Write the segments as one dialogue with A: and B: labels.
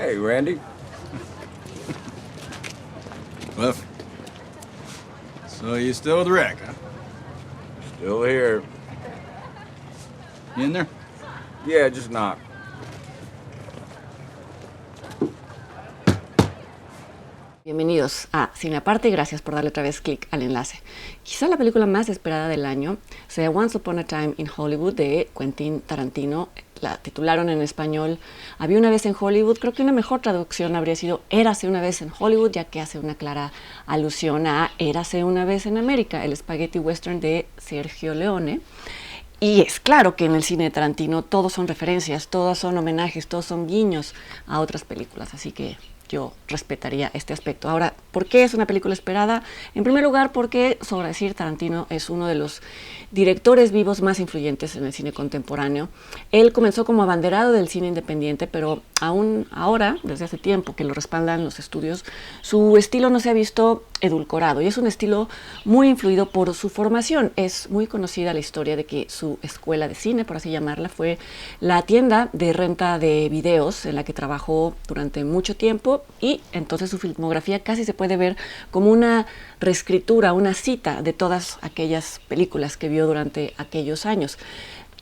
A: Hey, Randy.
B: Cliff. So you still with Rick, huh?
A: Still here.
B: You in there?
A: Yeah, just knock.
C: Bienvenidos a Cine Aparte y gracias por darle otra vez clic al enlace. Quizá la película más esperada del año sea Once Upon a Time in Hollywood de Quentin Tarantino. La titularon en español Había una vez en Hollywood. Creo que una mejor traducción habría sido Érase una vez en Hollywood, ya que hace una clara alusión a Érase una vez en América, el spaghetti western de Sergio Leone. Y es claro que en el cine de Tarantino todos son referencias, todos son homenajes, todos son guiños a otras películas, así que yo respetaría este aspecto. Ahora, ¿por qué es una película esperada? En primer lugar, porque, sobre decir, Tarantino es uno de los directores vivos más influyentes en el cine contemporáneo. Él comenzó como abanderado del cine independiente, pero aún ahora, desde hace tiempo que lo respaldan los estudios, su estilo no se ha visto edulcorado y es un estilo muy influido por su formación. Es muy conocida la historia de que su escuela de cine, por así llamarla, fue la tienda de renta de videos en la que trabajó durante mucho tiempo, y entonces su filmografía casi se puede ver como una reescritura, una cita de todas aquellas películas que vio durante aquellos años.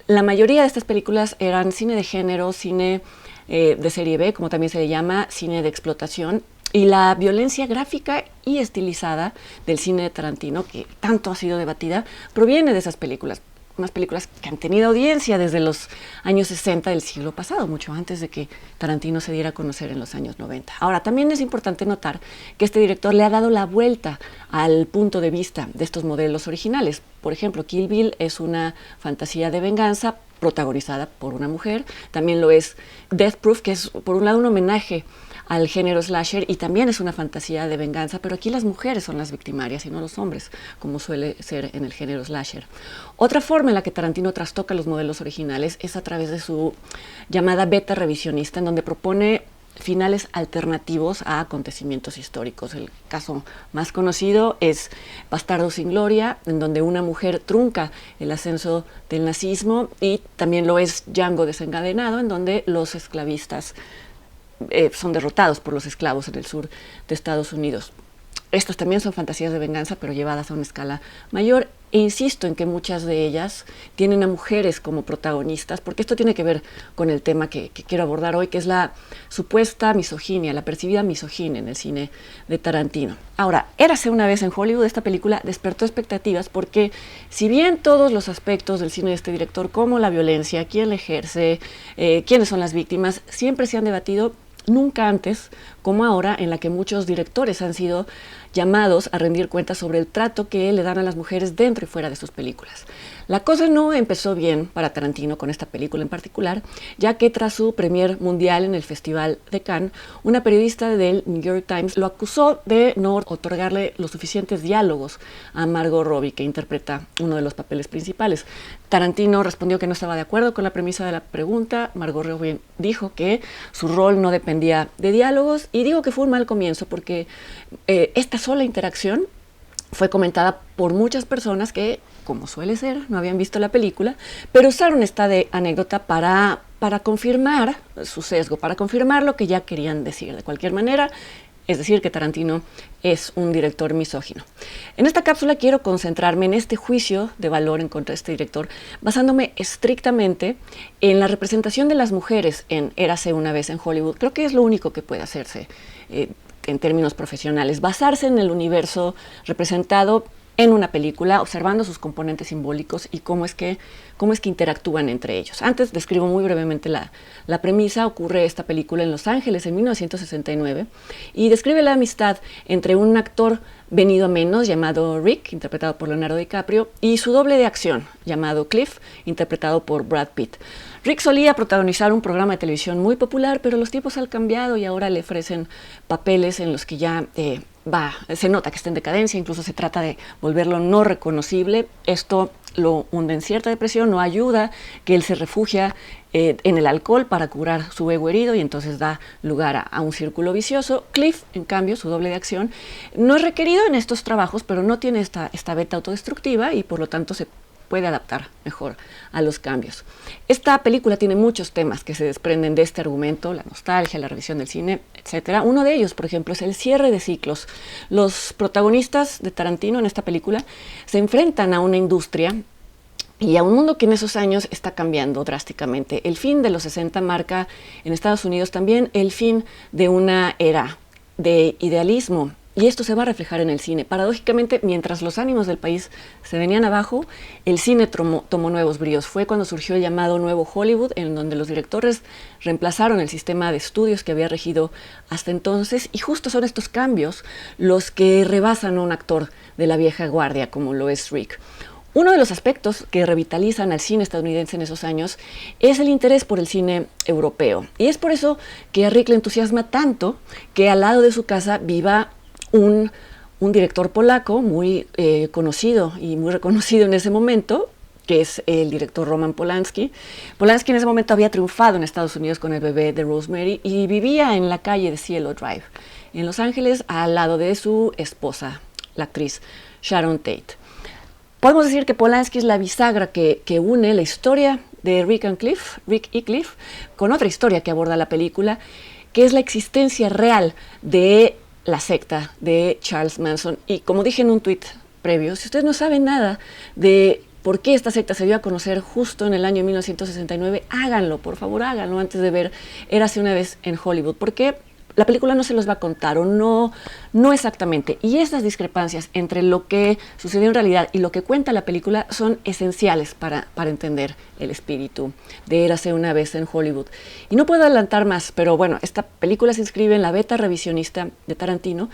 C: La mayoría de estas películas eran cine de género, cine de serie B, como también se le llama, cine de explotación, y la violencia gráfica y estilizada del cine de Tarantino, que tanto ha sido debatida, proviene de esas películas. Unas películas que han tenido audiencia desde los años 60 del siglo pasado, mucho antes de que Tarantino se diera a conocer en los años 90. Ahora, también es importante notar que este director le ha dado la vuelta al punto de vista de estos modelos originales. Por ejemplo, Kill Bill es una fantasía de venganza protagonizada por una mujer. También lo es Death Proof, que es por un lado un homenaje al género slasher y también es una fantasía de venganza, pero aquí las mujeres son las victimarias y no los hombres, como suele ser en el género slasher. Otra forma en la que Tarantino trastoca los modelos originales es a través de su llamada beta revisionista, en donde propone finales alternativos a acontecimientos históricos. El caso más conocido es Bastardos sin Gloria, en donde una mujer trunca el ascenso del nazismo, y también lo es Django desencadenado, en donde los esclavistas son derrotados por los esclavos en el sur de Estados Unidos. Estos también son fantasías de venganza, pero llevadas a una escala mayor. E insisto en que muchas de ellas tienen a mujeres como protagonistas, porque esto tiene que ver con el tema que quiero abordar hoy, que es la supuesta misoginia, la percibida misoginia en el cine de Tarantino. Ahora, Érase una vez en Hollywood, esta película despertó expectativas porque, si bien todos los aspectos del cine de este director, como la violencia, quién la ejerce, quiénes son las víctimas, siempre se han debatido, nunca antes como ahora, en la que muchos directores han sido llamados a rendir cuentas sobre el trato que le dan a las mujeres dentro y fuera de sus películas. La cosa no empezó bien para Tarantino con esta película en particular, ya que tras su premier mundial en el Festival de Cannes, una periodista del New York Times lo acusó de no otorgarle los suficientes diálogos a Margot Robbie, que interpreta uno de los papeles principales. Tarantino respondió que no estaba de acuerdo con la premisa de la pregunta. Margot Robbie dijo que su rol no dependía de diálogos, y digo que fue un mal comienzo porque esta sola interacción fue comentada por muchas personas que, como suele ser, no habían visto la película, pero usaron esta anécdota para confirmar su sesgo, para confirmar lo que ya querían decir. De cualquier manera, es decir, que Tarantino es un director misógino. En esta cápsula quiero concentrarme en este juicio de valor en contra de este director, basándome estrictamente en la representación de las mujeres en Érase una vez en Hollywood. Creo que es lo único que puede hacerse en términos profesionales, basarse en el universo representado en una película, observando sus componentes simbólicos y cómo es que interactúan entre ellos. Antes describo muy brevemente la premisa. Ocurre esta película en Los Ángeles en 1969 y describe la amistad entre un actor venido a menos llamado Rick, interpretado por Leonardo DiCaprio, y su doble de acción llamado Cliff, interpretado por Brad Pitt. Rick solía protagonizar un programa de televisión muy popular, pero los tiempos han cambiado y ahora le ofrecen papeles en los que ya se nota que está en decadencia, incluso se trata de volverlo no reconocible. Esto lo hunde en cierta depresión, no ayuda, que él se refugia en el alcohol para curar su ego herido y entonces da lugar a un círculo vicioso. Cliff, en cambio, su doble de acción, no es requerido en estos trabajos, pero no tiene esta beta autodestructiva y por lo tanto se puede adaptar mejor a los cambios. Esta película tiene muchos temas que se desprenden de este argumento, la nostalgia, la revisión del cine, etc. Uno de ellos, por ejemplo, es el cierre de ciclos. Los protagonistas de Tarantino en esta película se enfrentan a una industria y a un mundo que en esos años está cambiando drásticamente. El fin de los 60 marca en Estados Unidos también el fin de una era de idealismo. Y esto se va a reflejar en el cine. Paradójicamente, mientras los ánimos del país se venían abajo, el cine tomó nuevos bríos. Fue cuando surgió el llamado Nuevo Hollywood, en donde los directores reemplazaron el sistema de estudios que había regido hasta entonces. Y justo son estos cambios los que rebasan a un actor de la vieja guardia, como lo es Rick. Uno de los aspectos que revitalizan al cine estadounidense en esos años es el interés por el cine europeo. Y es por eso que a Rick le entusiasma tanto que al lado de su casa viva un director polaco muy conocido y muy reconocido en ese momento, que es el director Roman Polanski. Polanski en ese momento había triunfado en Estados Unidos con El bebé de Rosemary y vivía en la calle de Cielo Drive, en Los Ángeles, al lado de su esposa, la actriz Sharon Tate. Podemos decir que Polanski es la bisagra que une la historia de Rick y Cliff, con otra historia que aborda la película, que es la existencia real de la secta de Charles Manson. Y como dije en un tuit previo, si ustedes no saben nada de por qué esta secta se dio a conocer justo en el año 1969, háganlo, por favor, háganlo antes de ver Érase una vez en Hollywood, porque la película no se los va a contar, o no exactamente. Y esas discrepancias entre lo que sucedió en realidad y lo que cuenta la película son esenciales para entender el espíritu de Érase una vez en Hollywood. Y no puedo adelantar más, pero bueno, esta película se inscribe en la beta revisionista de Tarantino.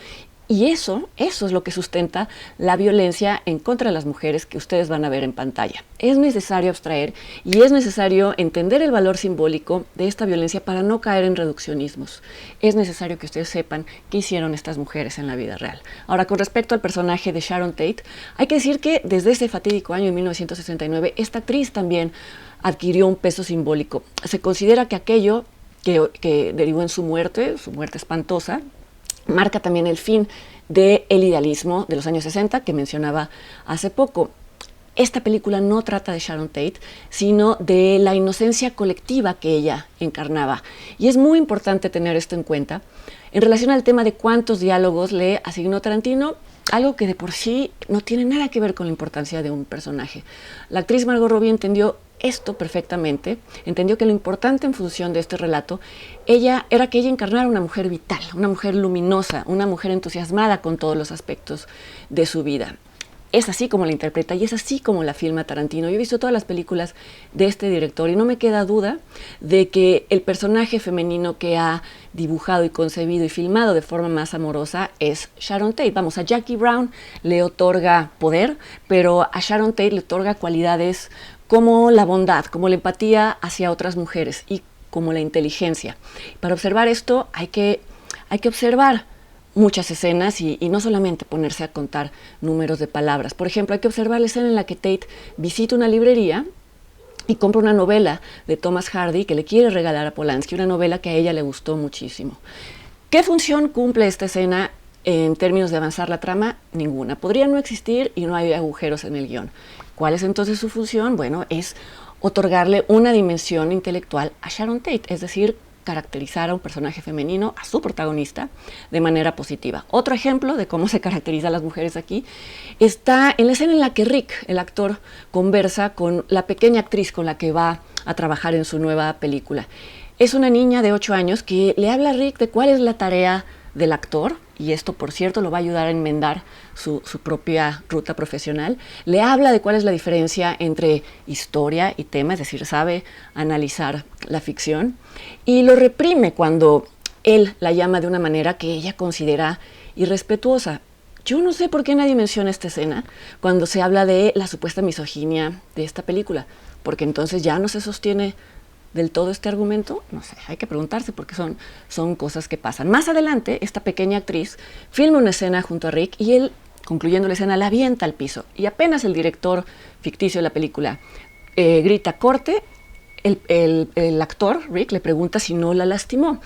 C: Y eso es lo que sustenta la violencia en contra de las mujeres que ustedes van a ver en pantalla. Es necesario abstraer y es necesario entender el valor simbólico de esta violencia para no caer en reduccionismos. Es necesario que ustedes sepan qué hicieron estas mujeres en la vida real. Ahora, con respecto al personaje de Sharon Tate, hay que decir que desde ese fatídico año de 1969, esta actriz también adquirió un peso simbólico. Se considera que aquello que derivó en su muerte espantosa, marca también el fin del idealismo de los años 60 que mencionaba hace poco. Esta película no trata de Sharon Tate, sino de la inocencia colectiva que ella encarnaba. Y es muy importante tener esto en cuenta en relación al tema de cuántos diálogos le asignó Tarantino, algo que de por sí no tiene nada que ver con la importancia de un personaje. La actriz Margot Robbie entendió esto perfectamente, entendió que lo importante en función de este relato era que ella encarnara una mujer vital, una mujer luminosa, una mujer entusiasmada con todos los aspectos de su vida. Es así como la interpreta y es así como la filma Tarantino. Yo he visto todas las películas de este director y no me queda duda de que el personaje femenino que ha dibujado y concebido y filmado de forma más amorosa es Sharon Tate. Vamos, a Jackie Brown le otorga poder, pero a Sharon Tate le otorga cualidades como la bondad, como la empatía hacia otras mujeres y como la inteligencia. Para observar esto hay que observar muchas escenas y no solamente ponerse a contar números de palabras. Por ejemplo, hay que observar la escena en la que Tate visita una librería y compra una novela de Thomas Hardy que le quiere regalar a Polanski, una novela que a ella le gustó muchísimo. ¿Qué función cumple esta escena en términos de avanzar la trama? Ninguna. Podría no existir y no hay agujeros en el guión. ¿Cuál es entonces su función? Bueno, es otorgarle una dimensión intelectual a Sharon Tate, es decir, caracterizar a un personaje femenino, a su protagonista, de manera positiva. Otro ejemplo de cómo se caracteriza a las mujeres aquí está en la escena en la que Rick, el actor, conversa con la pequeña actriz con la que va a trabajar en su nueva película. Es una niña de 8 años que le habla a Rick de cuál es la tarea del actor, y esto, por cierto, lo va a ayudar a enmendar su propia ruta profesional. Le habla de cuál es la diferencia entre historia y tema, es decir, sabe analizar la ficción, y lo reprime cuando él la llama de una manera que ella considera irrespetuosa. Yo no sé por qué nadie menciona esta escena cuando se habla de la supuesta misoginia de esta película, porque entonces ya no se sostiene del todo este argumento. No sé, hay que preguntarse porque son cosas que pasan. Más adelante, esta pequeña actriz filma una escena junto a Rick y él, concluyendo la escena, la avienta al piso. Y apenas el director ficticio de la película grita corte, el actor, Rick, le pregunta si no la lastimó.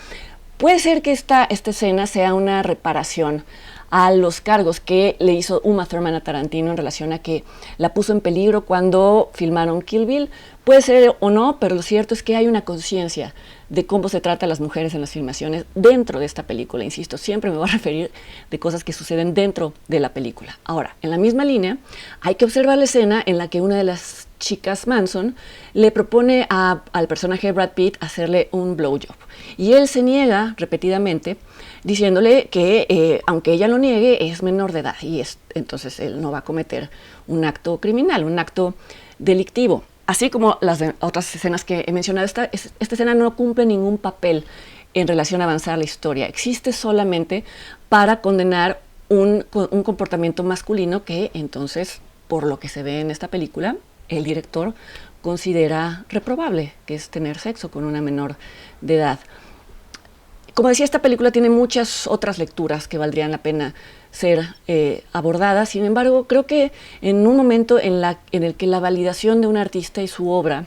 C: Puede ser que esta escena sea una reparación a los cargos que le hizo Uma Thurman a Tarantino en relación a que la puso en peligro cuando filmaron Kill Bill. Puede ser o no, pero lo cierto es que hay una conciencia de cómo se trata a las mujeres en las filmaciones dentro de esta película. Insisto, siempre me voy a referir de cosas que suceden dentro de la película. Ahora, en la misma línea, hay que observar la escena en la que una de las chicas Manson le propone al personaje de Brad Pitt hacerle un blowjob. Y él se niega repetidamente, diciéndole que aunque ella lo niegue, es menor de edad y entonces él no va a cometer un acto criminal, un acto delictivo. Así como las otras escenas que he mencionado, esta escena no cumple ningún papel en relación a avanzar la historia. Existe solamente para condenar un comportamiento masculino que entonces, por lo que se ve en esta película, el director considera reprobable, que es tener sexo con una menor de edad. Como decía, esta película tiene muchas otras lecturas que valdrían la pena ser abordadas. Sin embargo, creo que en un momento en el que la validación de un artista y su obra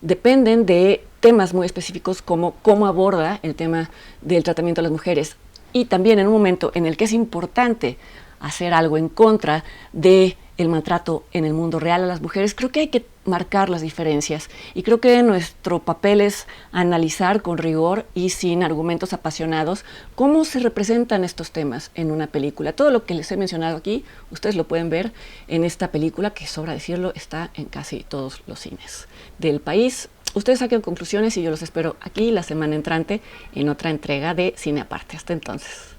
C: dependen de temas muy específicos como cómo aborda el tema del tratamiento de las mujeres, y también en un momento en el que es importante hacer algo en contra de el maltrato en el mundo real a las mujeres, creo que hay que marcar las diferencias, y creo que nuestro papel es analizar con rigor y sin argumentos apasionados cómo se representan estos temas en una película. Todo lo que les he mencionado aquí, ustedes lo pueden ver en esta película, que sobra decirlo, está en casi todos los cines del país. Ustedes saquen conclusiones y yo los espero aquí la semana entrante en otra entrega de Cine Aparte. Hasta entonces.